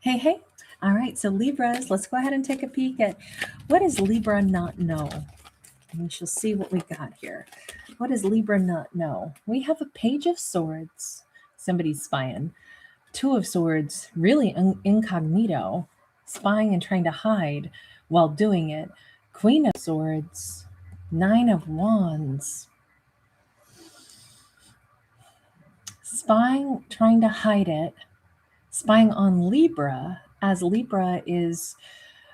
Hey, hey. All right, so Libras, let's go ahead and take a peek at what does Libra not know? And we shall see what we got here. What does Libra not know? We have a Page of Swords. Somebody's spying. Two of Swords, really incognito, spying and trying to hide while doing it. Queen of Swords, Nine of Wands, spying, trying to hide it, spying on Libra, as Libra is,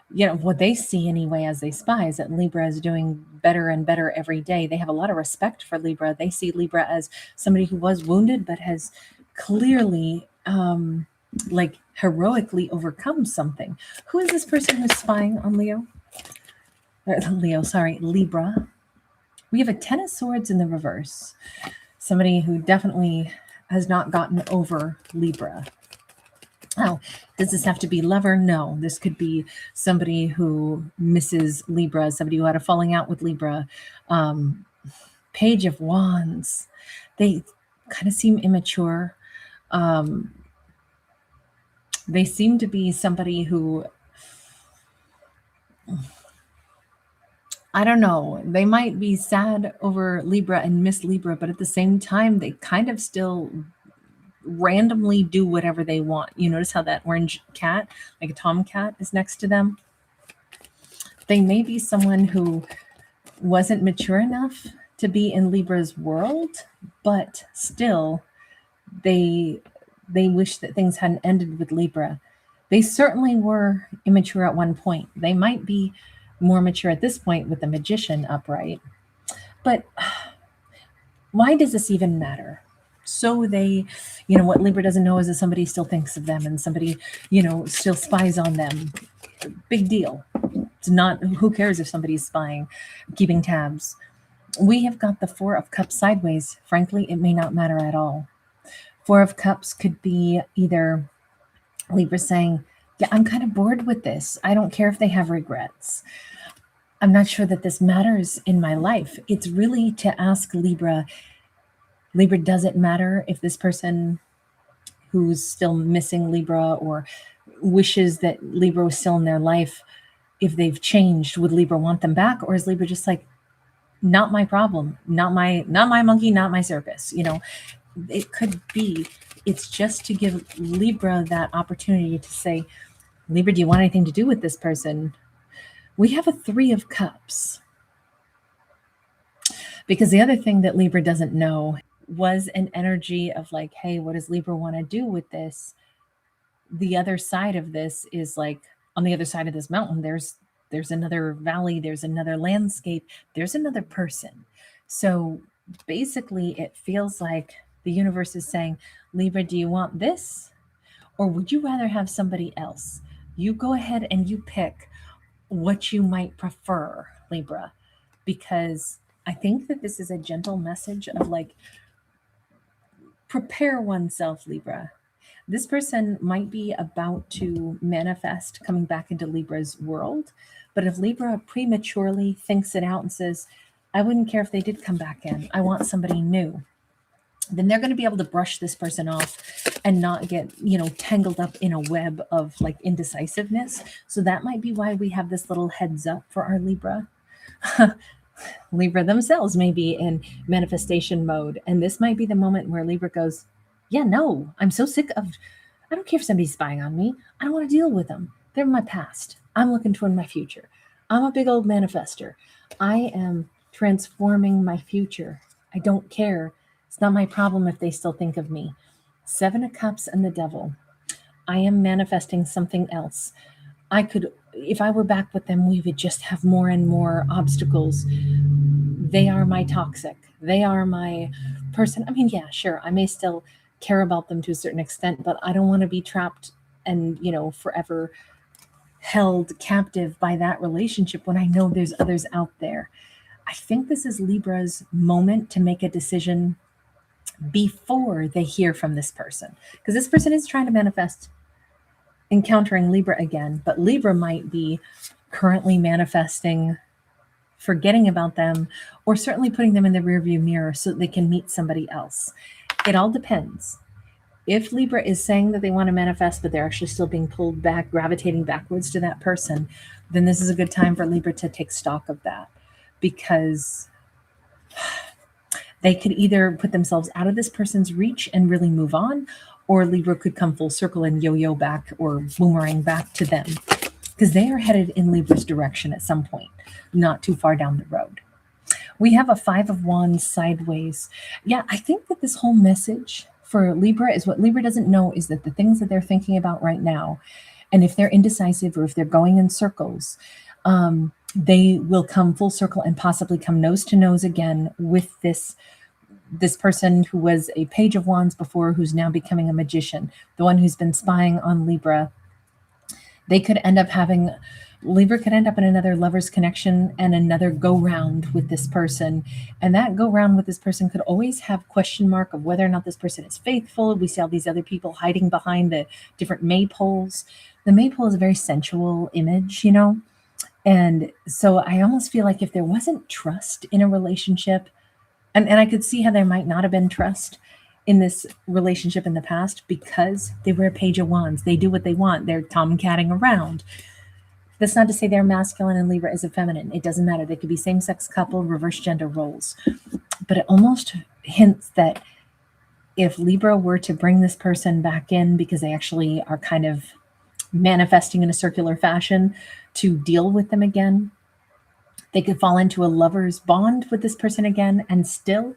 what they see anyway as they spy is that Libra is doing better and better every day. They have a lot of respect for Libra. They see Libra as somebody who was wounded but has clearly like heroically overcome something. Who is this person who's spying on Libra? We have a Ten of Swords in the reverse. Somebody who definitely has not gotten over Libra. Oh, does this have to be lover? No, this could be somebody who misses Libra, somebody who had a falling out with Libra. Page of Wands. They kind of seem immature. They seem to be somebody who, I don't know, they might be sad over Libra and miss Libra, but at the same time, they kind of still randomly do whatever they want. You notice how that orange cat, like a tomcat, is next to them? They may be someone who wasn't mature enough to be in Libra's world, but still they wish that things hadn't ended with Libra. They certainly were immature at one point. They might be more mature at this point with the Magician upright. But why does this even matter? So they, what Libra doesn't know is that somebody still thinks of them and somebody, still spies on them. Big deal. It's not, who cares if somebody's spying, keeping tabs. We have got the Four of Cups sideways. Frankly, it may not matter at all. Four of Cups could be either Libra saying, yeah, I'm kind of bored with this. I don't care if they have regrets. I'm not sure that this matters in my life. It's really to ask Libra, does it matter if this person who's still missing Libra or wishes that Libra was still in their life, if they've changed, would Libra want them back? Or is Libra just like, not my problem, not my monkey, not my circus? It could be, it's just to give Libra that opportunity to say, Libra, do you want anything to do with this person? We have a Three of Cups. Because the other thing that Libra doesn't know was an energy of like, hey, what does Libra want to do with this? The other side of this is like, on the other side of this mountain, there's another valley, there's another landscape, there's another person. So basically, it feels like the universe is saying, Libra, do you want this? Or would you rather have somebody else? You go ahead and you pick what you might prefer, Libra, because I think that this is a gentle message of like, prepare oneself, Libra. This person might be about to manifest coming back into Libra's world, but if Libra prematurely thinks it out and says, I wouldn't care if they did come back in, I want somebody new, then they're going to be able to brush this person off and not get, tangled up in a web of like indecisiveness. So that might be why we have this little heads up for our Libra. Libra themselves may be in manifestation mode. And this might be the moment where Libra goes, yeah, no, I'm so sick of, I don't care if somebody's spying on me. I don't want to deal with them. They're my past. I'm looking toward my future. I'm a big old manifester. I am transforming my future. I don't care. It's not my problem if they still think of me. Seven of Cups and the Devil. I am manifesting something else. I could, if I were back with them, we would just have more and more obstacles. They are my toxic. They are my person. I mean, yeah, sure, I may still care about them to a certain extent, but I don't want to be trapped and, forever held captive by that relationship when I know there's others out there. I think this is Libra's moment to make a decision before they hear from this person, because this person is trying to manifest encountering Libra again, but Libra might be currently manifesting forgetting about them, or certainly putting them in the rearview mirror so that they can meet somebody else. It all depends. If Libra is saying that they want to manifest, but they're actually still being pulled back, gravitating backwards to that person, then this is a good time for Libra to take stock of that, because they could either put themselves out of this person's reach and really move on, or Libra could come full circle and yo-yo back or boomerang back to them, because they are headed in Libra's direction at some point, not too far down the road. We have a Five of Wands sideways. Yeah, I think that this whole message for Libra is, what Libra doesn't know is that the things that they're thinking about right now, and if they're indecisive or if they're going in circles, they will come full circle and possibly come nose to nose again with this person who was a Page of Wands before, who's now becoming a magician, the one who's been spying on Libra. They could end up having, Libra could end up in another lover's connection and another go round with this person. And that go round with this person could always have question mark of whether or not this person is faithful. We see all these other people hiding behind the different maypoles. The maypole is a very sensual image, And so I almost feel like if there wasn't trust in a relationship, and I could see how there might not have been trust in this relationship in the past, because they were a Page of Wands. They do what they want. They're tomcatting around. That's not to say they're masculine and Libra is a feminine. It doesn't matter. They could be same-sex couple, reverse gender roles. But it almost hints that if Libra were to bring this person back in, because they actually are kind of manifesting in a circular fashion to deal with them again, they could fall into a lover's bond with this person again, and still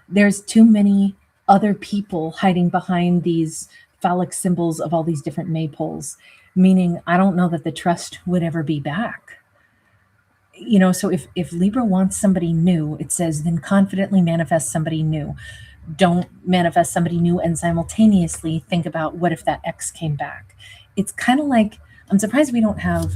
there's too many other people hiding behind these phallic symbols of all these different maypoles, meaning I don't know that the trust would ever be back. So if Libra wants somebody new, it says then confidently manifest somebody new. Don't manifest somebody new and simultaneously think about what if that ex came back. It's kind of like, I'm surprised we don't have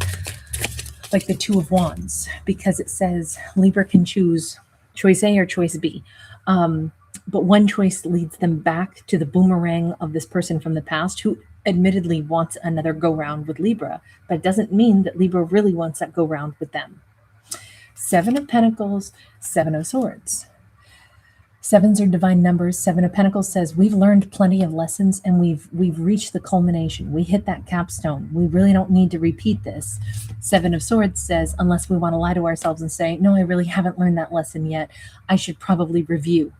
like the Two of Wands, because it says Libra can choose choice A or choice B. But one choice leads them back to the boomerang of this person from the past, who admittedly wants another go round with Libra, but it doesn't mean that Libra really wants that go round with them. Seven of Pentacles, Seven of Swords. Sevens are divine numbers. Seven of Pentacles says we've learned plenty of lessons and we've reached the culmination. We hit that capstone. We really don't need to repeat this. Seven of Swords says, unless we want to lie to ourselves and say, no, I really haven't learned that lesson yet, I should probably review.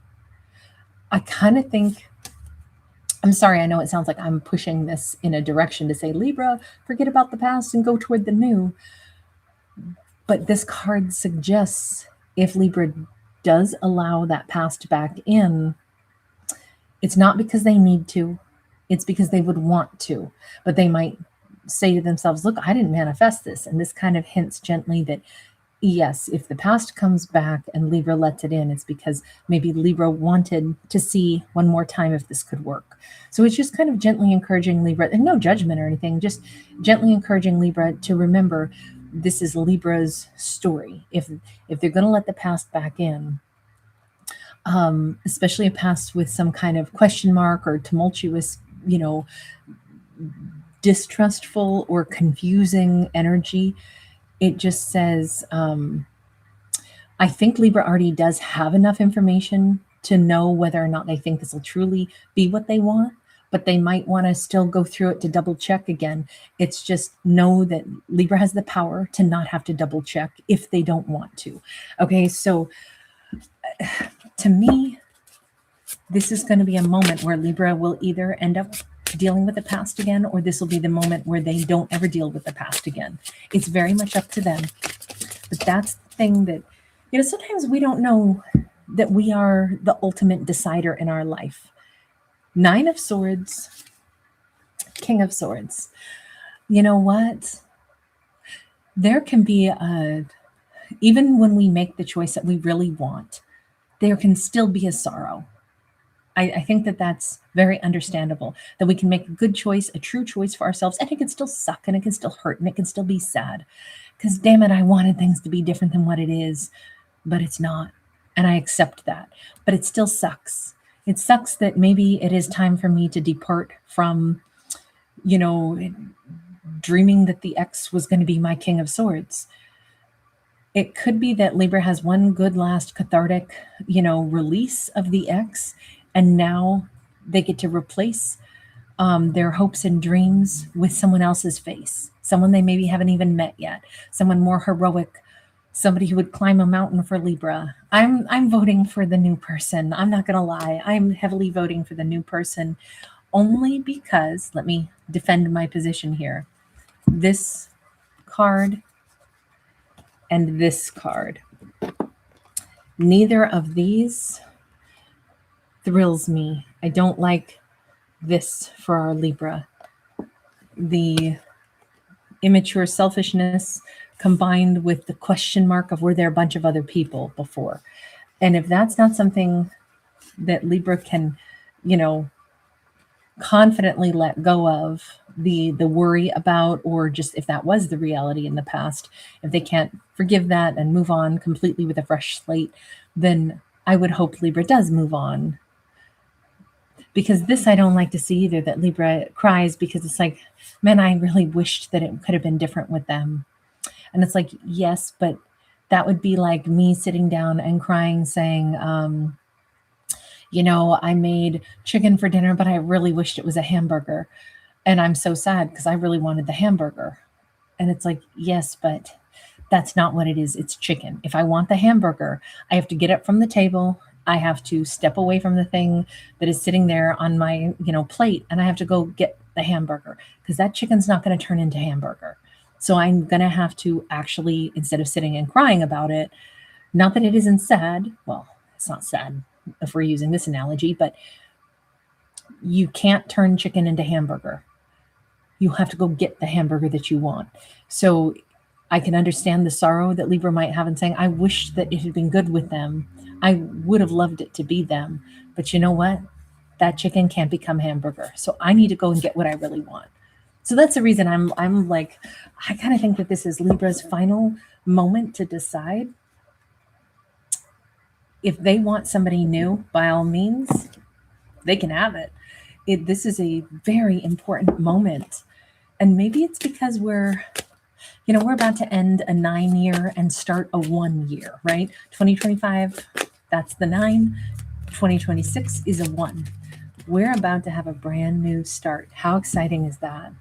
I kind of think, I'm sorry, I know it sounds like I'm pushing this in a direction to say, Libra, forget about the past and go toward the new. But this card suggests if Libra does allow that past back in, it's not because they need to, it's because they would want to. But they might say to themselves, look, I didn't manifest this. And this kind of hints gently that, yes, if the past comes back and Libra lets it in, it's because maybe Libra wanted to see one more time if this could work. So it's just kind of gently encouraging Libra, and no judgment or anything, just gently encouraging Libra to remember this is Libra's story. If they're going to let the past back in, especially a past with some kind of question mark or tumultuous, distrustful or confusing energy, it just says, I think Libra already does have enough information to know whether or not they think this will truly be what they want, but they might want to still go through it to double check again. It's just know that Libra has the power to not have to double check if they don't want to. Okay, so to me, this is going to be a moment where Libra will either end up dealing with the past again, or this will be the moment where they don't ever deal with the past again. It's very much up to them. But that's the thing that, sometimes we don't know that we are the ultimate decider in our life. Nine of Swords, King of Swords. You know what? There can be even when we make the choice that we really want, there can still be a sorrow. I think that that's very understandable, that we can make a good choice, a true choice for ourselves, and it can still suck and it can still hurt and it can still be sad. Because damn it, I wanted things to be different than what it is, but it's not. And I accept that. But it still sucks. It sucks that maybe it is time for me to depart from, dreaming that the ex was going to be my King of Swords. It could be that Libra has one good last cathartic, release of the ex, and now they get to replace their hopes and dreams with someone else's face, someone they maybe haven't even met yet, someone more heroic, somebody who would climb a mountain for Libra. I'm voting for the new person. I'm not gonna lie. I'm heavily voting for the new person only because, let me defend my position here. This card and this card. Neither of these thrills me. I don't like this for our Libra. The immature selfishness combined with the question mark of were there a bunch of other people before? And if that's not something that Libra can, confidently let go of, the worry about, or just if that was the reality in the past, if they can't forgive that and move on completely with a fresh slate, then I would hope Libra does move on. Because this I don't like to see either, that Libra cries because it's like, man, I really wished that it could have been different with them. And it's like, yes, but that would be like me sitting down and crying saying, I made chicken for dinner, but I really wished it was a hamburger. And I'm so sad because I really wanted the hamburger. And it's like, yes, but that's not what it is. It's chicken. If I want the hamburger, I have to get up from the table. I have to step away from the thing that is sitting there on my, plate, and I have to go get the hamburger because that chicken's not going to turn into hamburger. So I'm going to have to actually, instead of sitting and crying about it, not that it isn't sad. Well, it's not sad if we're using this analogy, but you can't turn chicken into hamburger. You have to go get the hamburger that you want. So I can understand the sorrow that Libra might have in saying, I wish that it had been good with them. I would have loved it to be them. But you know what? That chicken can't become hamburger. So I need to go and get what I really want. So that's the reason I'm like, I kind of think that this is Libra's final moment to decide. If they want somebody new, by all means, they can have it. This is a very important moment. And maybe it's because we're about to end a 9-year and start a 1 year, right? 2025, that's the 9. 2026 is a 1. We're about to have a brand new start. How exciting is that?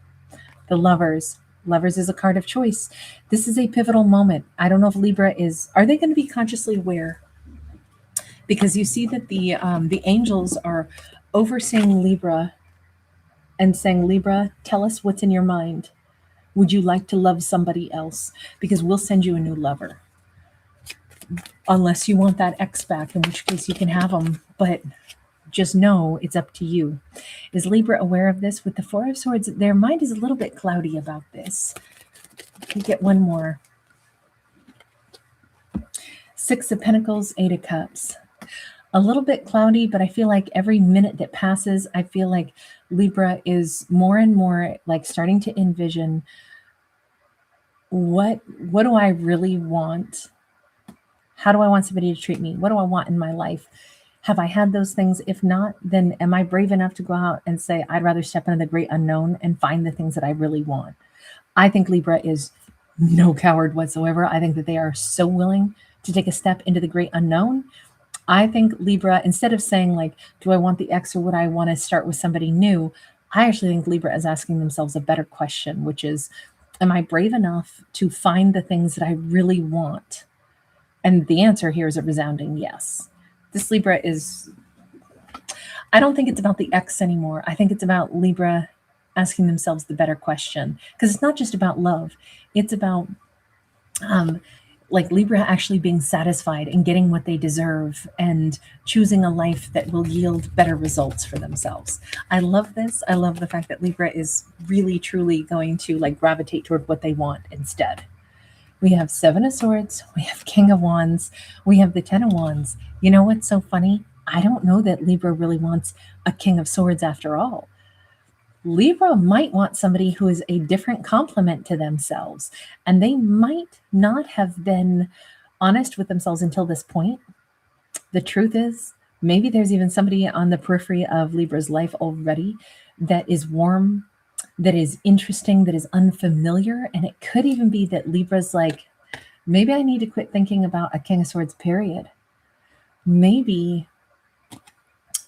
The Lovers. Lovers is a card of choice. This is a pivotal moment. I don't know if Libra are they going to be consciously aware? Because you see that the angels are overseeing Libra and saying, Libra, tell us what's in your mind. Would you like to love somebody else? Because we'll send you a new lover. Unless you want that ex back, in which case you can have them. But just know it's up to you. Is Libra aware of this? With the Four of Swords, their mind is a little bit cloudy about this. We get one more. Six of Pentacles, Eight of Cups. A little bit cloudy, but I feel like every minute that passes, I feel like Libra is more and more like starting to envision what do I really want? How do I want somebody to treat me? What do I want in my life? Have I had those things? If not, then am I brave enough to go out and say, I'd rather step into the great unknown and find the things that I really want? I think Libra is no coward whatsoever. I think that they are so willing to take a step into the great unknown. I think Libra, instead of saying like, do I want the ex or would I want to start with somebody new? I actually think Libra is asking themselves a better question, which is, am I brave enough to find the things that I really want? And the answer here is a resounding yes. This Libra is, I don't think it's about the ex anymore. I think it's about Libra asking themselves the better question. Because it's not just about love. It's about like Libra actually being satisfied and getting what they deserve and choosing a life that will yield better results for themselves. I love this. I love the fact that Libra is really, truly going to like gravitate toward what they want instead. We have Seven of Swords. We have King of Wands. We have the Ten of Wands. You know what's so funny? I don't know that Libra really wants a King of Swords after all. Libra might want somebody who is a different complement to themselves, and they might not have been honest with themselves until this point. The truth is, maybe there's even somebody on the periphery of Libra's life already that is warm, that is interesting, that is unfamiliar, and it could even be that Libra's like, maybe I need to quit thinking about a King of Swords, period. Maybe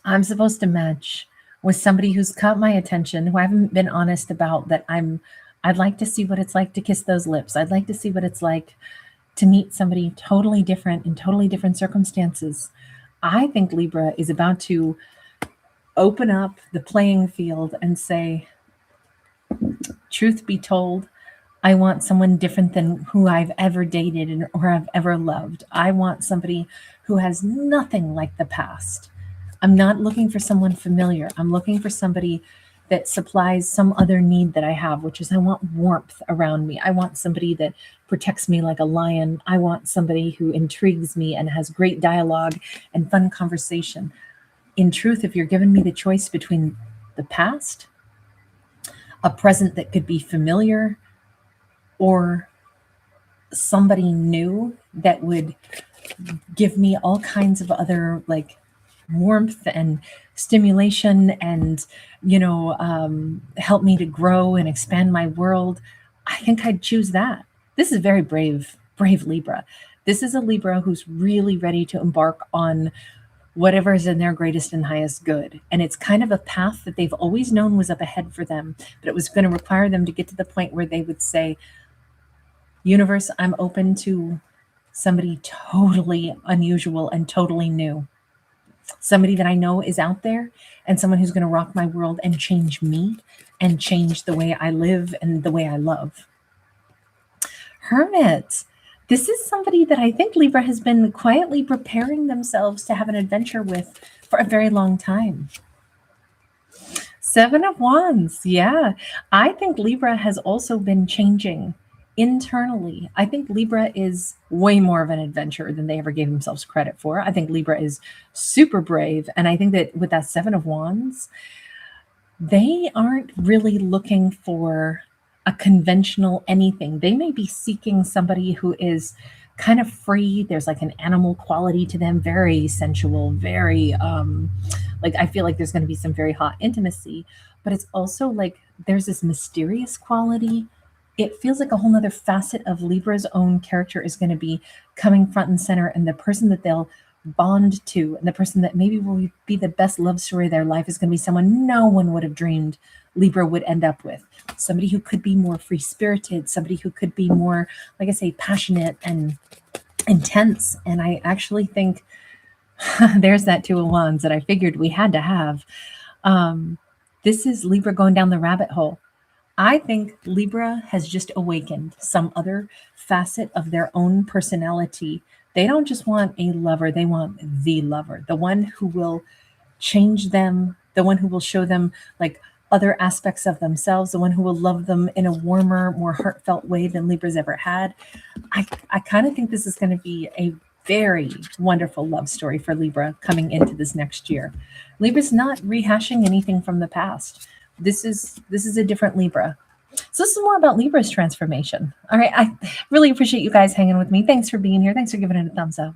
I'm supposed to match with somebody who's caught my attention, who I haven't been honest about, that I'd like to see what it's like to kiss those lips. I'd like to see what it's like to meet somebody totally different in totally different circumstances. I think Libra is about to open up the playing field and say, truth be told, I want someone different than who I've ever dated or I've ever loved. I want somebody who has nothing like the past. I'm not looking for someone familiar. I'm looking for somebody that supplies some other need that I have, which is I want warmth around me. I want somebody that protects me like a lion. I want somebody who intrigues me and has great dialogue and fun conversation. In truth, if you're giving me the choice between the past, a present that could be familiar, or somebody new that would give me all kinds of other like warmth and stimulation and help me to grow and expand my world, I think I'd choose that. This is very brave Libra. This is a Libra who's really ready to embark on whatever is in their greatest and highest good. And it's kind of a path that they've always known was up ahead for them, but it was going to require them to get to the point where they would say, universe, I'm open to somebody totally unusual and totally new. Somebody that I know is out there, and someone who's going to rock my world and change me and change the way I live and the way I love. Hermit. This is somebody that I think Libra has been quietly preparing themselves to have an adventure with for a very long time. Seven of Wands. Yeah. I think Libra has also been changing internally. I think Libra is way more of an adventurer than they ever gave themselves credit for. I think Libra is super brave. And I think that with that Seven of Wands, they aren't really looking for a conventional anything. They may be seeking somebody who is kind of free. There's like an animal quality to them, very sensual, very like I feel like there's going to be some very hot intimacy, but it's also like there's this mysterious quality. It feels like a whole nother facet of Libra's own character is going to be coming front and center, and the person that they'll bond to and the person that maybe will be the best love story of their life is going to be someone no one would have dreamed Libra would end up with. Somebody who could be more free-spirited, somebody who could be more, like I say, passionate and intense. And I actually think there's that Two of Wands that I figured we had to have. This is Libra going down the rabbit hole. I think Libra has just awakened some other facet of their own personality. They don't just want a lover, they want the lover, the one who will change them, the one who will show them like other aspects of themselves, the one who will love them in a warmer, more heartfelt way than Libra's ever had. I kind of think this is going to be a very wonderful love story for Libra coming into this next year. Libra's not rehashing anything from the past. This is a different Libra. So this is more about Libra's transformation. All right. I really appreciate you guys hanging with me. Thanks for being here. Thanks for giving it a thumbs up.